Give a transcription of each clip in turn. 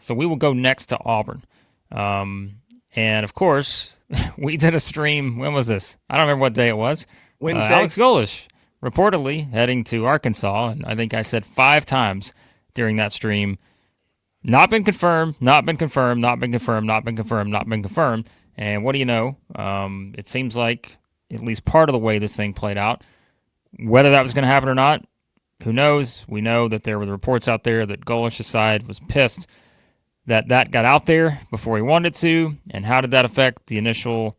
So we will go next to Auburn. And, of course, we did a stream. When was this? I don't remember what day it was. Wednesday. Alex Golesh reportedly heading to Arkansas. And I think I said 5 times during that stream, not been confirmed, not been confirmed, not been confirmed, not been confirmed, not been confirmed. And what do you know? It seems like at least part of the way this thing played out. Whether that was going to happen or not, who knows? We know that there were the reports out there that Golesh's side was pissed that got out there before he wanted to. And how did that affect the initial,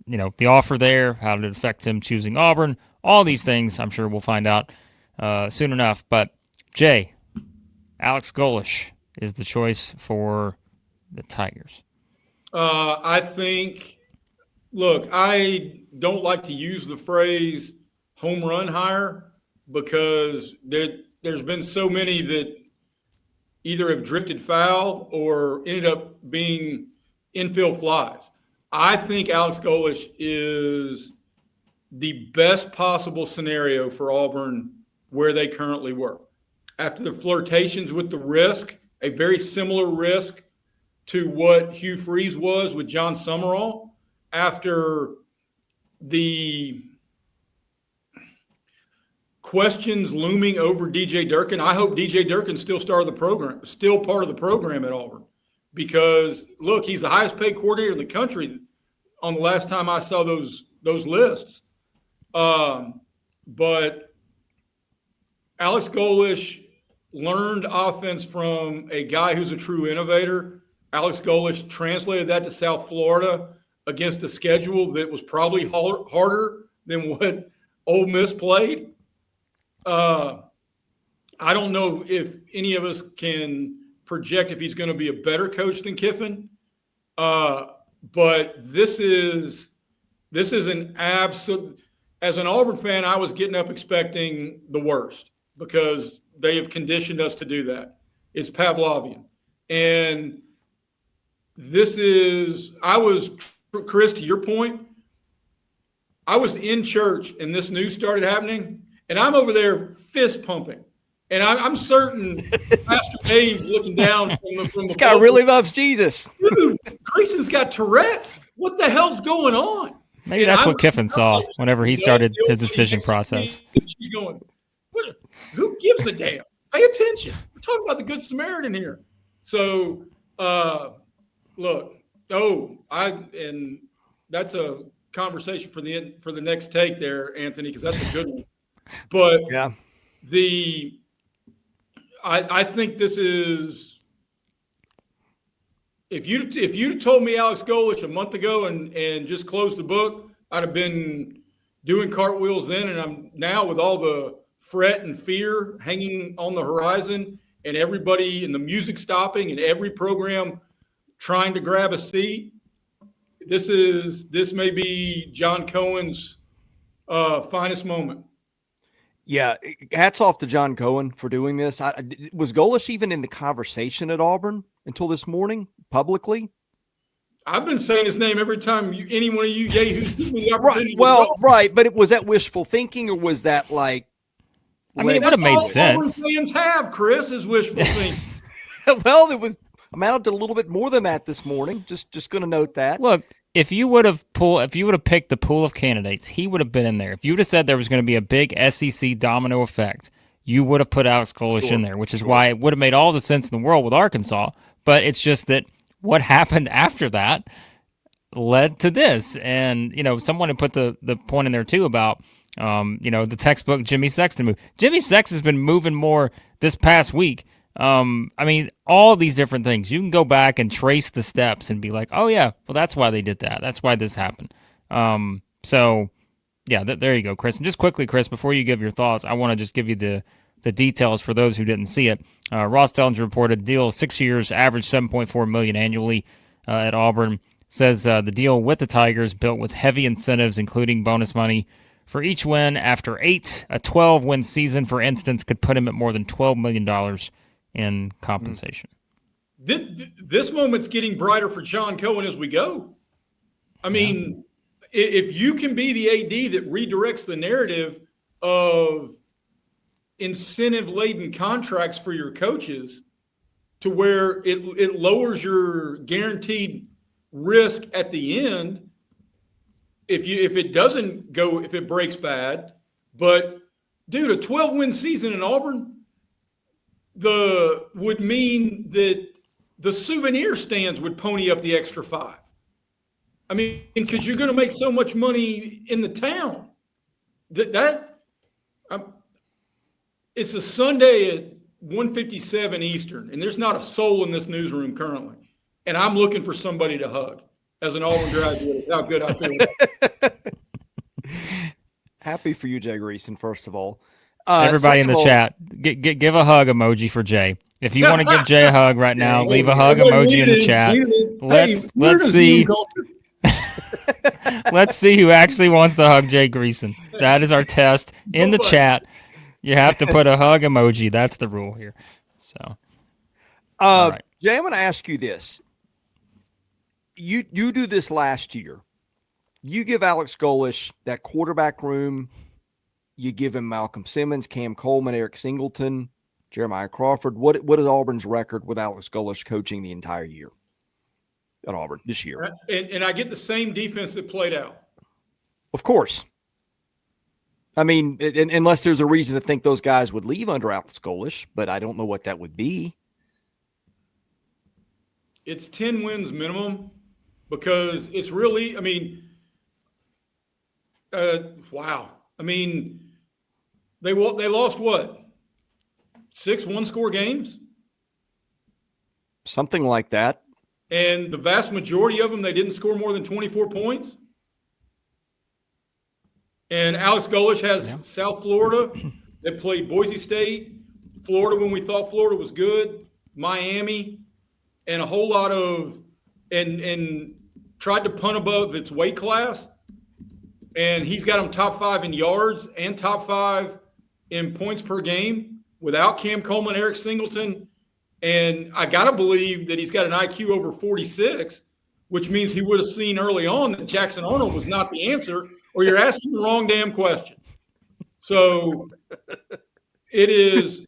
the offer there? How did it affect him choosing Auburn? All these things, I'm sure we'll find out soon enough. But, Jay, Alex Golesh is the choice for the Tigers. I think, look, I don't like to use the phrase home run hire because there's been so many that either have drifted foul or ended up being infield flies. I think Alex Golesh is the best possible scenario for Auburn where they currently were. After the flirtations with the risk, a very similar risk to what Hugh Freeze was with John Summerall, after the questions looming over DJ Durkin. I hope DJ Durkin's still part of the program at Auburn, because look, he's the highest paid coordinator in the country on the last time I saw those lists. But Alex Golesh learned offense from a guy who's a true innovator. Alex Golesh translated that to South Florida against a schedule that was probably harder than what Ole Miss played. I don't know if any of us can project if he's going to be a better coach than Kiffin. But this is an absolute. As an Auburn fan, I was getting up expecting the worst because they have conditioned us to do that. It's Pavlovian. And Chris, to your point, I was in church and this news started happening, and I'm over there fist pumping. And I'm certain Pastor Dave looking down from this guy really loves Jesus. Dude, Greason's got Tourette's. What the hell's going on? Maybe that's what Kiffin saw whenever he started his decision process. She's going, who gives a damn? Pay attention. We're talking about the Good Samaritan here. So, look, and that's a conversation for the next take there, Anthony, because that's a good one. But yeah, I think this is. If you'd told me Alex Golesh a month ago and just closed the book, I'd have been doing cartwheels then. And I'm now, with all the fret and fear hanging on the horizon and everybody and the music stopping and every program trying to grab a seat, this may be John Cohen's finest moment. Yeah, hats off to John Cohen for doing this. Was Golesh even in the conversation at Auburn until this morning publicly? I've been saying his name every time any one of you yahoos give me the opportunity. Right, but was that wishful thinking, or was that like? I mean, it would have made sense. Auburn fans have, Chris, is wishful thinking. Well, it was amounted to a little bit more than that this morning. Just going to note that. Look, if you would have picked the pool of candidates, he would have been in there. If you would have said there was going to be a big SEC domino effect, you would have put Alex Golesh in there, which is why it would have made all the sense in the world with Arkansas. But it's just that what happened after that led to this. And, someone had put the point in there too about, the textbook Jimmy Sexton move. Jimmy Sexton's been moving more this past week. All these different things. You can go back and trace the steps and be like, oh, yeah, well, that's why they did that. That's why this happened. There you go, Chris. And just quickly, Chris, before you give your thoughts, I want to just give you the details for those who didn't see it. Ross Dellinger reported deal 6 years, average $7.4 million annually at Auburn. Says the deal with the Tigers built with heavy incentives, including bonus money for each win. After 8, a 12-win season, for instance, could put him at more than $12 million in compensation. This moment's getting brighter for John Cohen as we go. I mean, if you can be the AD that redirects the narrative of incentive-laden contracts for your coaches, to where it lowers your guaranteed risk at the end if it breaks bad. But dude, a 12-win season in Auburn would mean that the souvenir stands would pony up the extra 5. I mean, because you're going to make so much money in the town it's a Sunday at 1:57 Eastern, and there's not a soul in this newsroom currently. And I'm looking for somebody to hug. As an Auburn graduate, it's how good I feel. Happy for you, Jay Greeson, first of all. Everybody in the chat, give a hug emoji for Jay. If you want to give Jay a hug right now, leave a hug emoji in the chat. Let's see. Let's see who actually wants to hug Jay Greeson. That is our test in the chat. You have to put a hug emoji. That's the rule here. So, all right. Jay, I'm going to ask you this. You do this last year. You give Alex Golesh that quarterback room. You give him Malcolm Simmons, Cam Coleman, Eric Singleton, Jeremiah Crawford. What is Auburn's record with Alex Golesh coaching the entire year at Auburn this year? And I get the same defense that played out. Of course. I mean, unless there's a reason to think those guys would leave under Alex Golesh, but I don't know what that would be. It's 10 wins minimum because it's really, I mean, wow. I mean, they lost what? 6 one-score games? Something like that. And the vast majority of them, they didn't score more than 24 points. And Alex Golesh has South Florida that played Boise State, Florida when we thought Florida was good, Miami, and a whole lot of and tried to punt above its weight class. And he's got them top 5 in yards and top 5 in points per game without Cam Coleman, Eric Singleton. And I got to believe that he's got an IQ over 46, which means he would have seen early on that Jackson Arnold was not the answer, or you're asking the wrong damn question. So it is,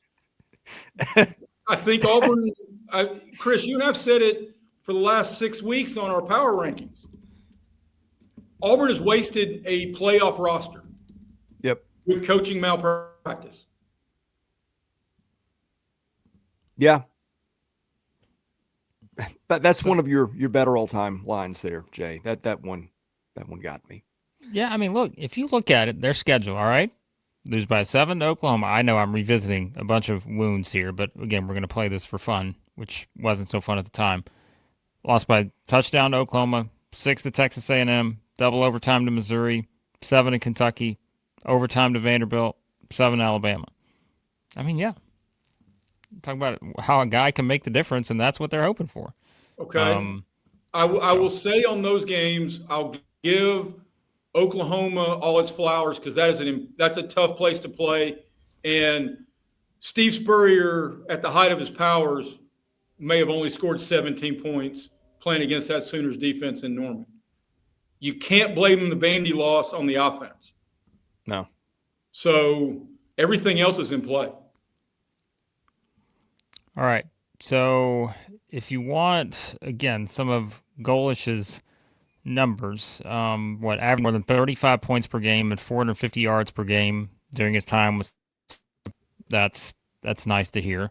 I think Auburn, Chris, you and I have said it for the last 6 weeks on our power rankings. Auburn has wasted a playoff roster. Yep. With coaching malpractice. Yeah. That's one of your better all-time lines there, Jay. That one got me. Yeah, I mean, look, if you look at it, their schedule, all right? Lose by 7 to Oklahoma. I know I'm revisiting a bunch of wounds here, but again, we're going to play this for fun, which wasn't so fun at the time. Lost by touchdown to Oklahoma, 6 to Texas A&M, double overtime to Missouri, 7 to Kentucky, overtime to Vanderbilt, 7 to Alabama. I mean, yeah. Talk about how a guy can make the difference, and that's what they're hoping for. Okay. I will say on those games, I'll give Oklahoma all its flowers because that's a tough place to play. And Steve Spurrier, at the height of his powers, may have only scored 17 points playing against that Sooners defense in Norman. You can't blame the Vandy loss on the offense. No. So everything else is in play. All right. So if you want, again, some of Golesh's numbers, average more than 35 points per game and 450 yards per game during his time was that's nice to hear.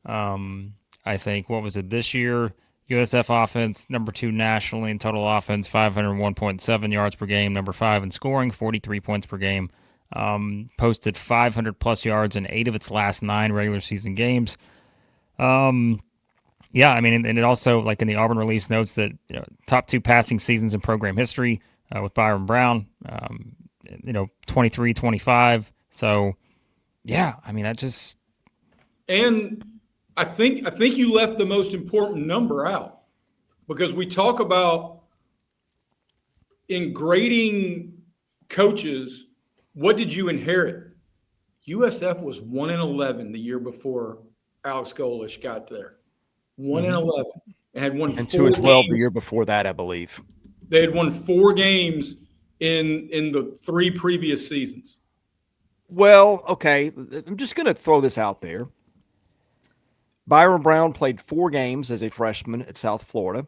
I think, what was it this year? USF offense, number 2 nationally in total offense, 501.7 yards per game, number 5 in scoring, 43 points per game. Posted 500-plus yards in 8 of its last 9 regular season games. Yeah, I mean, and it also, like in the Auburn release, notes that top 2 passing seasons in program history with Byron Brown, 23-25. So, yeah, I mean, that just... And I think you left the most important number out because we talk about in grading coaches, what did you inherit? USF was 1-11 the year before Alex Golesh got there. 1-11 and had won 2-12 the year before that, I believe. They had won 4 games in the 3 previous seasons. Well, okay, I'm just going to throw this out there. Byron Brown played 4 games as a freshman at South Florida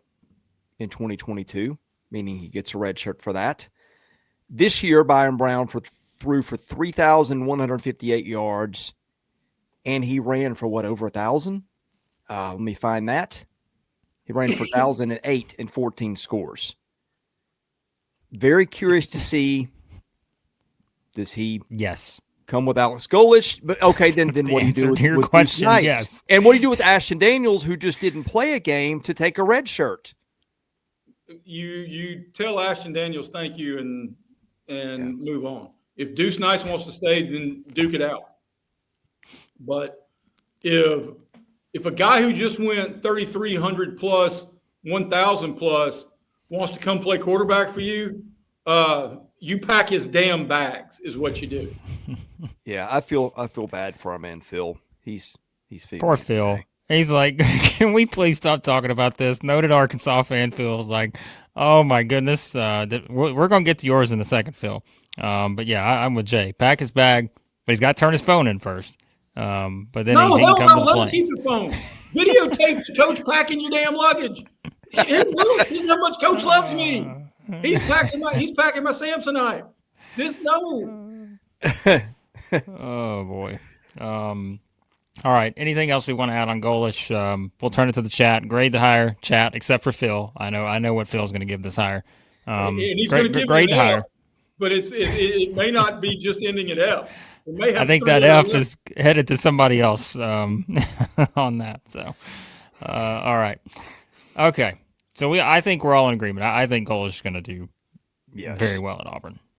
in 2022, meaning he gets a red shirt for that. This year, Byron Brown threw for 3,158 yards, and he ran for over 1,000? Let me find that. He ran for 1,008 and 14 scores. Very curious to see, does he come with Alex Golesh? But okay, then what do you do with your question? Yes. And what do you do with Ashton Daniels, who just didn't play a game to take a red shirt? You tell Ashton Daniels thank you and move on. If Deuce Nice wants to stay, then duke it out. But if a guy who just went 3,300 plus, 1,000 plus wants to come play quarterback for you, you pack his damn bags is what you do. Yeah, I feel bad for our man Phil. He's feeling poor Phil. Today. He's like, can we please stop talking about this? Noted Arkansas fan Phil's like, oh my goodness, we're gonna get to yours in a second, Phil. But yeah, I'm with Jay. Pack his bag, but he's got to turn his phone in first. But then he can come to the let him keep the phone. Videotape the coach packing your damn luggage. This is how much coach loves me. He's packing my Samsonite. Oh boy. All right. Anything else we want to add on Golesh? We'll turn it to the chat. Grade the hire, chat, except for Phil. I know what Phil's going to give this hire. And he's going to give grade the hire. But it may not be just ending at F. It may have I think that F is headed to somebody else on that. So, all right. Okay. So I think we're all in agreement. I think Golesh is going to do very well at Auburn.